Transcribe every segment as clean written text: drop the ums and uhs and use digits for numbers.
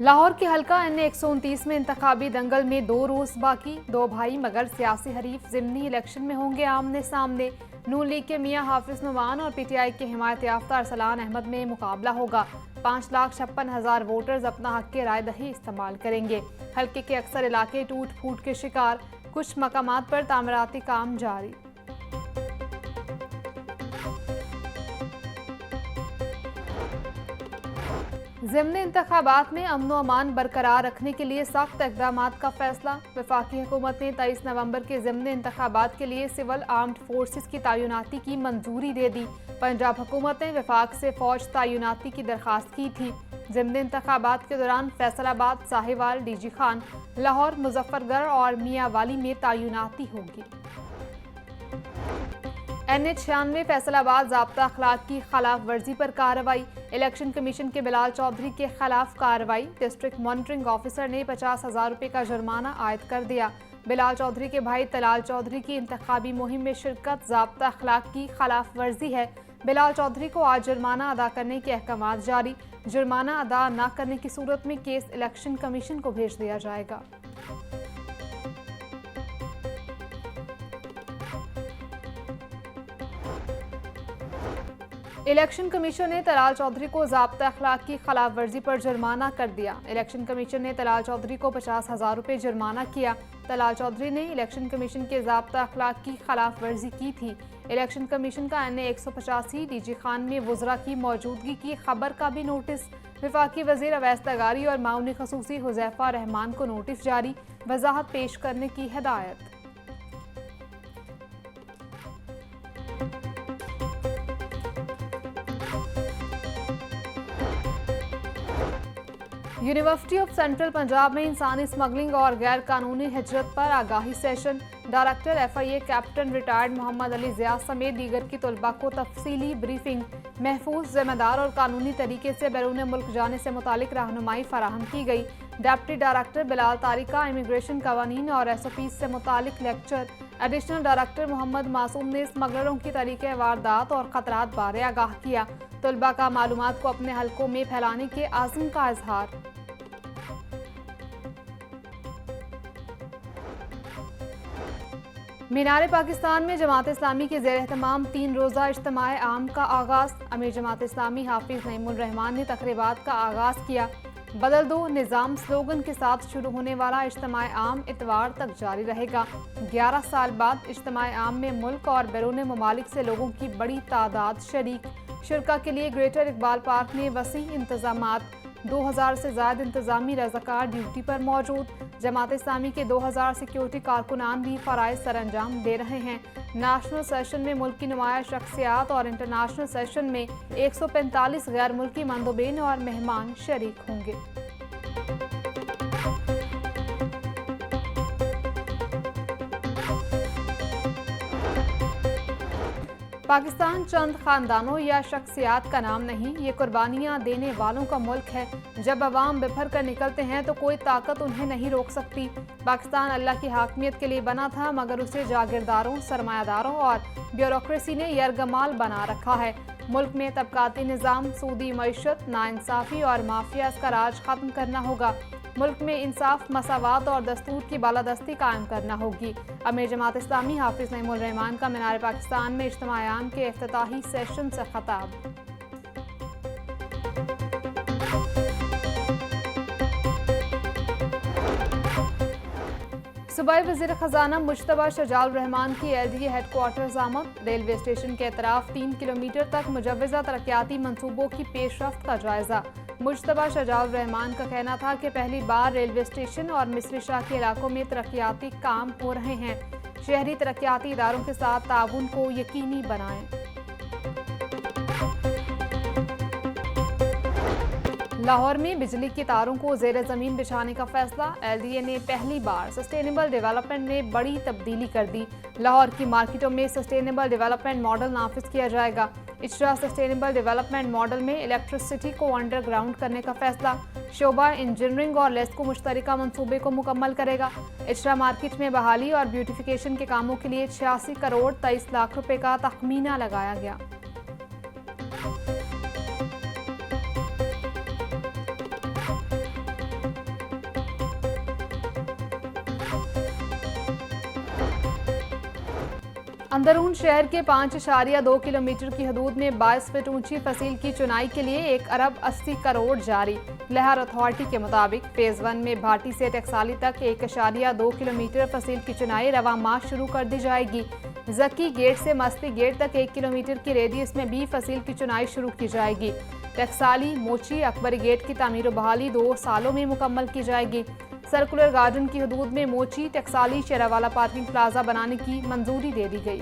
लाहौर के हल्का NA 129 में इंतखाबी दंगल में 2 रोज बाकी। 2 भाई मगर सियासी हरीफ ज़िमनी इलेक्शन में होंगे आमने सामने। नून लीग के मियां हाफिज नुमान और PTI के हिमायत याफ्ता अरसलान अहमद में मुकाबला होगा। 5,56,000 वोटर्स अपना हक के राय दही इस्तेमाल करेंगे। हल्के के अक्सर इलाके टूट फूट के शिकार, कुछ मकामात पर तामीराती काम जारी। ज़िमनी इंतखाबात में अमन व अमान बरकरार रखने के लिए सख्त इक़दाम का फैसला। वफाकी हुकूमत ने 23 नवंबर के ज़िमनी इंतखाबात के लिए सिविल आर्म्ड फोर्सेस की तैनाती की मंजूरी दे दी। पंजाब हुकूमत ने वफाक से फौज तैनाती की दरख्वास्त की थी। ज़िमनी इंतखाबात के दौरान फैसलाबाद, साहिवाल, DG खान, लाहौर, मुजफ्फरगढ़ और मियांवाली में तैनाती होगी। NA 96 फैसलाबाद ज़ाब्ता अखलाक की खिलाफ वर्जी पर कार्रवाई। इलेक्शन कमीशन के बिलाल चौधरी के खिलाफ कार्रवाई। डिस्ट्रिक्ट मॉनिटरिंग ऑफिसर ने 50,000 रुपये का जुर्माना आयद कर दिया। बिलाल चौधरी के भाई तलाल चौधरी की इंतखाबी मुहिम में शिरकत ज़ाब्ता अखलाक की खिलाफ वर्जी है। बिलाल चौधरी को आज जुर्माना अदा करने के अहकाम जारी। जुर्माना अदा न करने की सूरत में केस इलेक्शन कमीशन को भेज दिया जाएगा। इलेक्शन कमीशन ने तलाल चौधरी को ज़ाब्ता अखलाक की खिलाफ वर्जी पर जुर्माना कर दिया। इलेक्शन कमीशन ने तलाल चौधरी को 50,000 रुपये जुर्माना किया। तलाल चौधरी ने इलेक्शन कमीशन के ज़ाब्ता अखलाक की खिलाफ वर्जी की थी। इलेक्शन कमीशन का NA 185 DG खान में वज़रा की मौजूदगी की खबर का भी नोटिस। वफाकी वज़ीर अवैस तगारी और माउनी खसूसी हुज़ैफा रहमान को नोटिस जारी। वजाहत पेश करने की हिदायत। यूनिवर्सिटी ऑफ सेंट्रल पंजाब में इंसानी स्मगलिंग और गैर कानूनी हिजरत पर आगाही session. Director FIA captain retired Mohammad Ali Zia समेत दीगर की तलबा को तफसीली ब्रीफिंग। महफूज, जिम्मेदार और कानूनी तरीके से बैरून मुल्क जाने से मुतालिक रहनुमाई फराहम की गई। डिप्टी डायरेक्टर बिलाल तारिका इमिग्रेशन कवानीन और SOPs से मुतालिक लेक्चर। एडिशनल डायरेक्टर मोहम्मद मासूम ने स्मगलरों की तरीके वारदात और खतरात बारे आगाह किया। तलबा का मालूमात को अपने हलकों में फैलाने के आज़म का इजहार। मीनार पाकिस्तान में जमात इस्लामी के ज़ेर एहतमाम 3 रोज़ा इज्तिमाए आम का आगाज़। अमीर जमात इस्लामी हाफिज नईमुर रहमान ने तकरीबात का आगाज़ किया। बदल दो निज़ाम स्लोगन के साथ शुरू होने वाला इज्तिमाए आम इतवार तक जारी रहेगा। 11 साल बाद इज्तिमाए आम में मुल्क और बैरून ममालिक से लोगों की बड़ी तादाद शरीक। शिरका के लिए ग्रेटर इकबाल पार्क में वसी इंतजामात। 2000 से ज़ायद इंतजामी रज़ाकार ड्यूटी पर मौजूद। जमात इस्लामी के 2000 सिक्योरिटी कारकुनान भी फ़राइज़ सरअंजाम दे रहे हैं। नेशनल सेशन में मुल्की नुमाया शख्सियात और इंटरनेशनल सेशन में 145 गैर मुल्की मंदोबीन और मेहमान शरीक होंगे। पाकिस्तान चंद खानदानों या शख्सियात का नाम नहीं, ये कुर्बानियाँ देने वालों का मुल्क है। जब अवाम बिफर कर निकलते हैं तो कोई ताकत उन्हें नहीं रोक सकती। पाकिस्तान अल्लाह की हाकमियत के लिए बना था, मगर उसे जागीरदारों, सरमायादारों और ब्यूरोक्रेसी ने यरगमाल बना रखा है। मुल्क में तबकाती निज़ाम, सूदी मईशत, नाइंसाफ़ी और माफिया का राज ख़त्म करना होगा। मुल्क में इंसाफ, मसावात और दस्तूर की बालादस्ती कायम करना होगी। अमीर जमात इस्लामी हाफिज नईमुर रहमान का मीनार पाकिस्तान में इज्तिमाए आम के इफ्तिताही सेशन से खिताब। सूबाई वज़ीर ख़जाना मुश्तबा शजाउर रहमान की LDA हेडक्वार्टर्स आमद। रेलवे स्टेशन के अतराफ 3 किलोमीटर तक मुजव्वज़ा तरक्याती मनसूबों की पेशरफ्त का जायज़ा। मुश्तबा शजाउर रहमान का कहना था कि पहली बार रेलवे स्टेशन और मिस्री शाह के इलाकों में तरक्याती काम हो रहे हैं। शहरी तरक्याती इदारों के साथ ताउन को यकीनी बनाएं। लाहौर में बिजली की तारों को ज़ेर ज़मीन बिछाने का फैसला। LDA ने पहली बार सस्टेनेबल डेवलपमेंट में बड़ी तब्दीली कर दी। लाहौर की मार्केटों में सस्टेनेबल डेवलपमेंट मॉडल नाफिज किया जाएगा। इजरा सस्टेनेबल डेवलपमेंट मॉडल में इलेक्ट्रिसिटी को अंडरग्राउंड करने का फैसला। शोबा इंजीनियरिंग और लेस्को मुश्तरका मनसूबे को मुकम्मल करेगा। इजरा मार्केट में बहाली और ब्यूटिफिकेशन के कामों के लिए 86 करोड़ 23 लाख रुपए का तखमीना लगाया गया। अंदरून शहर के 5.2 किलोमीटर की हदूद में 22 फीट ऊंची फसील की चुनाई के लिए 1 अरब 80 करोड़ जारी। लहर अथॉरिटी के मुताबिक फेज 1 में भाटी से टकसाली तक 1.2 किलोमीटर फसील की चुनाई रवा माह शुरू कर दी जाएगी। जकी गेट से मस्ती गेट तक 1 किलोमीटर की रेडियस में भी फसील की चुनाई शुरू की जाएगी। टकसाली मोची अकबरी गेट की तामीर व बहाली 2 सालों में मुकम्मल की जाएगी। सर्कुलर गार्डन की हदूद में मोची टकसाली शेरावाला पार्किंग प्लाजा बनाने की मंजूरी दे दी गई।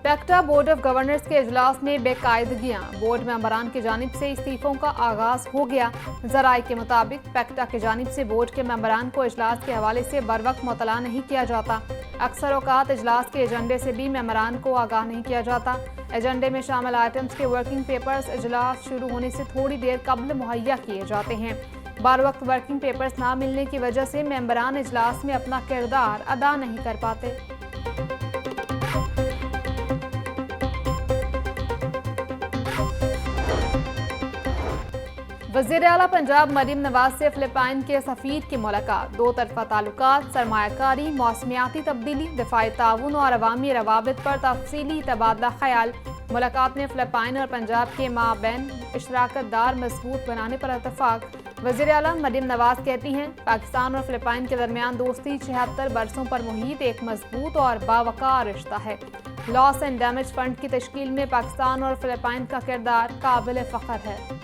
पैक्टा बोर्ड ऑफ गवर्नर्स के इजलास में बेकायदगियां, बोर्ड मेंबरान की जानिब से इस्तीफों का आगाज हो गया। जराये के मुताबिक पैक्टा की जानिब से बोर्ड के मेंबरान को इजलास के हवाले से बर वक्त मुतला नहीं किया जाता। अक्सर औकात इजलास के एजेंडे से भी मेंबरान को आगाह नहीं किया जाता। एजेंडे में शामिल आइटम्स के वर्किंग पेपर्स इजलास शुरू होने से थोड़ी देर कबल मुहैया किए जाते हैं। बार वक्त वर्किंग पेपर्स ना मिलने की वजह से मेंबरान इजलास में अपना किरदार अदा नहीं कर पाते। वज़ीर-ए-आला पंजाब मरीम नवाज से फिलिपाइन के सफ़ीर की मुलाकात। 2 तरफ़ा ताल्लुकात, सरमायाकारी, मौसमियाती तब्दीली, दिफाई ताउन और अवामी रवाबित पर तफसीली तबादला ख्याल। मुलाकात में फिलिपाइन और पंजाब के माबैन इश्तराकत दार मजबूत बनाने पर इत्तफाक। वज़ीर-ए-आला मरीम नवाज कहती हैं, पाकिस्तान और फिलिपाइन के दरमियान दोस्ती 76 बरसों पर मुहित एक मजबूत और बावकार रिश्ता है। लॉस एंड डैमेज फंड की तश्कील में पाकिस्तान और फिलिपाइन का किरदार काबिल फ़ख्र है।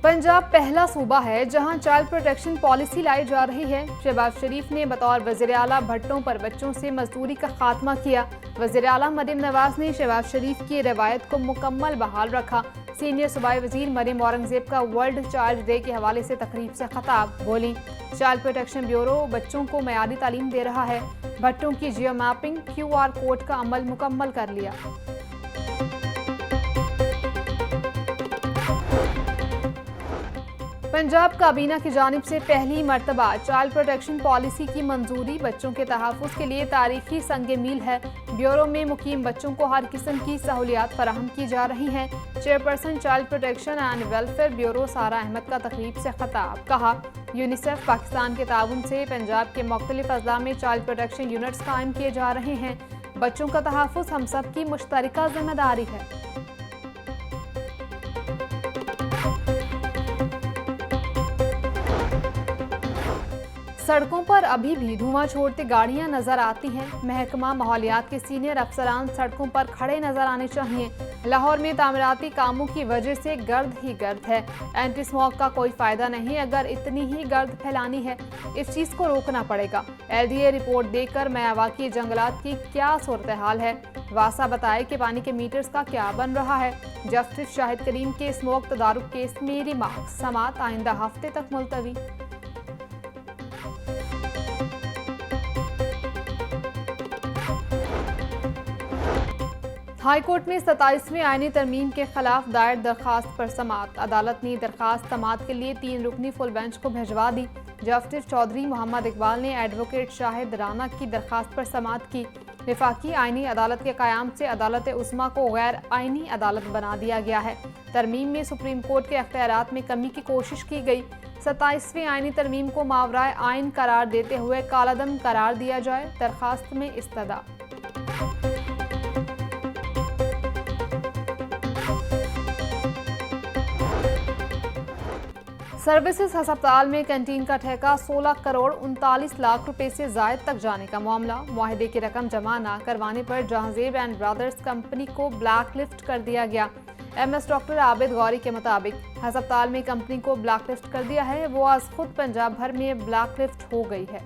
पंजाब पहला सूबा है जहां चाइल्ड प्रोटेक्शन पॉलिसी लाई जा रही है। शहबाज शरीफ ने बतौर वज़ीर-ए-आला भट्टों पर बच्चों से मजदूरी का खात्मा किया। वज़ीर-ए-आला मरीम नवाज ने शहबाज शरीफ की रवायत को मुकम्मल बहाल रखा। सीनियर सूबाई वज़ीर मरीम औरंगज़ेब का वर्ल्ड चाइल्ड डे के हवाले से तकरीब से खिताब बोली। चाइल्ड प्रोटेक्शन ब्यूरो बच्चों को मयारी तालीम दे रहा है। भट्टों की जियो मैपिंग QR कोड का अमल मुकम्मल कर लिया। पंजाब काबीना की जानिब से पहली मरतबा चाइल्ड प्रोटेक्शन पॉलिसी की मंजूरी बच्चों के तहफ़्फ़ुज़ के लिए तारीखी संगे मील है। ब्यूरो में मुकीम बच्चों को हर किस्म की सहूलियात फराहम की जा रही हैं। Chairperson child protection and welfare bureau सारा अहमद का तकरीब से खिताब। कहा, यूनिसेफ पाकिस्तान के ताउन से पंजाब के मुख्तलिफ अज़ला में चाइल्ड प्रोटेक्शन यूनिट्स कायम किए जा रहे हैं। बच्चों का तहफ़्फ़ुज़ हम सब की मुश्तरका जिम्मेदारी है। सड़कों पर अभी भी धुआं छोड़ती गाड़ियां नजर आती हैं। महकमा माहौलियात के सीनियर अफसरान सड़कों पर खड़े नजर आने चाहिए। लाहौर में तामीराती कामों की वजह से गर्द ही गर्द है। एंटी स्मोक का कोई फायदा नहीं अगर इतनी ही गर्द फैलानी है। इस चीज को रोकना पड़ेगा। LDA रिपोर्ट देकर मैयावाकी जंगलात की क्या सूरत हाल है। वासा बताए कि पानी के मीटर्स का क्या बन रहा है। जस्टिस शाहिद करीम के स्मोक तदारुक केस में रिमार्क। समात आइंदा हफ्ते तक मुलतवी। हाई कोर्ट में 27वीं आईनी तरमीम के खिलाफ दायर दरखास्त पर समात। अदालत ने दरखास्त समात के लिए 3 रुकनी फुल बेंच को भिजवा दी। जस्टिस चौधरी मोहम्मद इकबाल ने एडवोकेट शाहिद राना की दरखास्त पर समात की। वफाकी आईनी अदालत के क़याम से अदालत उस्मा को गैर आईनी अदालत बना दिया गया है। तरमीम में सुप्रीम कोर्ट के अख्तियारात में कमी की कोशिश की गई। 27वीं आईनी तरमीम को मावराए आइन करार देते हुए कालादम करार दिया जाए। दरखास्त में इस्तदा। सर्विसेज अस्पताल में कैंटीन का ठेका 16 करोड़ 39 लाख रुपए से जायद तक जाने का मामला। मुआहदे की रकम जमा न करवाने पर जहांजेब एंड ब्रदर्स कंपनी को ब्लैकलिस्ट कर दिया गया। MS डॉक्टर आबिद गौरी के मुताबिक अस्पताल में कंपनी को ब्लैकलिस्ट कर दिया है। वो आज खुद पंजाब भर में ब्लैकलिस्ट हो गई है।